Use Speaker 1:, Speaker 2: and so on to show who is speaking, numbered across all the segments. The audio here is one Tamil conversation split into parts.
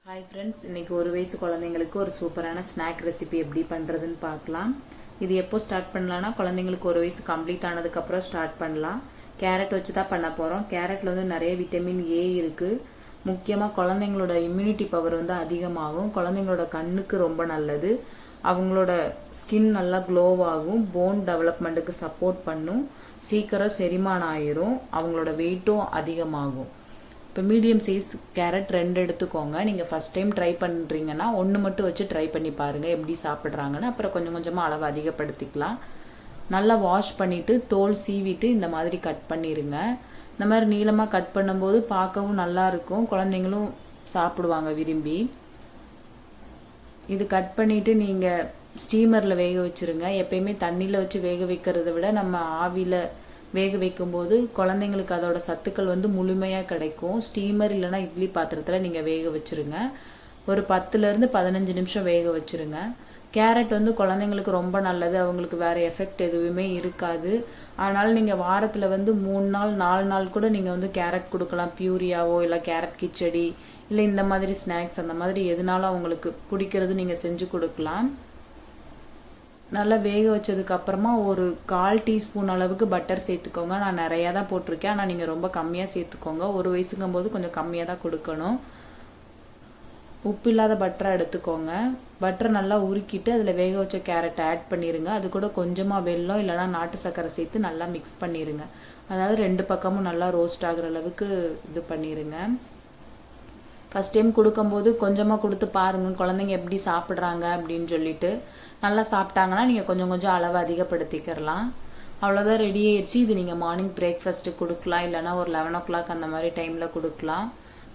Speaker 1: ஹாய் ஃப்ரெண்ட்ஸ், இன்றைக்கி ஒரு வயசு குழந்தைங்களுக்கு ஒரு சூப்பரான ஸ்நாக் ரெசிபி எப்படி பண்ணுறதுன்னு பார்க்கலாம். இது எப்போ ஸ்டார்ட் பண்ணலான்னா, குழந்தைங்களுக்கு ஒரு வயசு கம்ப்ளீட் ஆனதுக்கப்புறம் ஸ்டார்ட் பண்ணலாம். கேரட் வச்சு தான் பண்ண போகிறோம். கேரட்டில் வந்து நிறைய விட்டமின் ஏ இருக்குது. முக்கியமாக குழந்தைங்களோட இம்யூனிட்டி பவர் வந்து அதிகமாகும். குழந்தைங்களோட கண்ணுக்கு ரொம்ப நல்லது. அவங்களோட ஸ்கின் நல்லா க்ளோவாகும். போன் டெவலப்மெண்ட்டுக்கு சப்போர்ட் பண்ணும். சீக்கிரம் செரிமானம் ஆயிரும். அவங்களோட வெயிட்டும் அதிகமாகும். இப்போ மீடியம் சைஸ் கேரட் 2 எடுத்துக்கோங்க. நீங்கள் ஃபஸ்ட் டைம் ட்ரை பண்ணுறீங்கன்னா 1 மட்டும் வச்சு ட்ரை பண்ணி பாருங்கள் எப்படி சாப்பிட்றாங்கன்னு. அப்புறம் கொஞ்சம் கொஞ்சமாக அளவு அதிகப்படுத்திக்கலாம். நல்லா வாஷ் பண்ணிவிட்டு தோல் சீவிட்டு இந்த மாதிரி கட் பண்ணிடுங்க. இந்த மாதிரி நீளமாக கட் பண்ணும்போது பார்க்கவும் நல்லாயிருக்கும். குழந்தைங்களும் சாப்பிடுவாங்க விரும்பி. இது கட் பண்ணிவிட்டு நீங்கள் ஸ்டீமரில் வேக வச்சுருங்க. எப்பயுமே தண்ணியில் வச்சு வேக வைக்கிறத விட நம்ம ஆவியில் வேக வைக்கும்போது குழந்தைங்களுக்கு அதோட சத்துக்கள் வந்து முழுமையாக கிடைக்கும். ஸ்டீமர் இல்லைனா இட்லி பாத்திரத்தில் நீங்கள் வேக வச்சுருங்க. ஒரு 10லேருந்து 15 நிமிஷம் வேக வச்சுருங்க. கேரட் வந்து குழந்தைங்களுக்கு ரொம்ப நல்லது. அவங்களுக்கு வேறு எஃபெக்ட் எதுவுமே இருக்காது. அதனால் நீங்கள் வாரத்தில் வந்து 3 நாள் 4 நாள் கூட நீங்கள் வந்து கேரட் கொடுக்கலாம். பியூரியாவோ இல்லை கேரட் கிச்சடி இல்லை இந்த மாதிரி ஸ்நாக்ஸ் அந்த மாதிரி எதுனாலும் அவங்களுக்கு பிடிக்கிறது நீங்கள் செஞ்சு கொடுக்கலாம். நல்லா வேக வச்சதுக்கப்புறமா ஒரு 1/4 டீஸ்பூன் அளவுக்கு பட்டர் சேர்த்துக்கோங்க. நான் நிறையா தான் போட்டிருக்கேன், ஆனால் நீங்கள் ரொம்ப கம்மியாக சேர்த்துக்கோங்க. ஒரு வயசுங்கும் போது கொஞ்சம் கம்மியாக தான் கொடுக்கணும். உப்பு இல்லாத பட்டரை எடுத்துக்கோங்க. பட்டரை நல்லா உருக்கிட்டு அதில் வேக வச்ச கேரட்டை ஆட் பண்ணிடுங்க. அது கூட கொஞ்சமாக வெல்லம் இல்லைனா நாட்டு சர்க்கரை சேர்த்து நல்லா மிக்ஸ் பண்ணிடுங்க. அதாவது 2 பக்கமும் நல்லா ரோஸ்ட் ஆகிற அளவுக்கு இது பண்ணிடுங்க. ஃபஸ்ட் டைம் கொடுக்கும்போது கொஞ்சமாக கொடுத்து பாருங்கள் குழந்தைங்க எப்படி சாப்பிட்றாங்க அப்படின்னு சொல்லிட்டு. நல்லா சாப்பிட்டாங்கன்னா நீங்கள் கொஞ்சம் கொஞ்சம் அளவு அதிகப்படுத்திக்கிறலாம். அவ்வளோதான், ரெடி ஆயிடுச்சு. இது நீங்கள் மார்னிங் பிரேக்ஃபாஸ்ட்டு கொடுக்கலாம், இல்லைனா ஒரு 11 o'clock அந்த மாதிரி டைமில் கொடுக்கலாம்.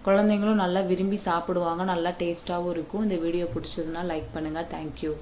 Speaker 1: குழந்தைங்களும் நல்லா விரும்பி சாப்பிடுவாங்க. நல்லா டேஸ்ட்டாகவும் இருக்கும். இந்த வீடியோ பிடிச்சதுன்னா லைக் பண்ணுங்கள். தேங்க்யூ.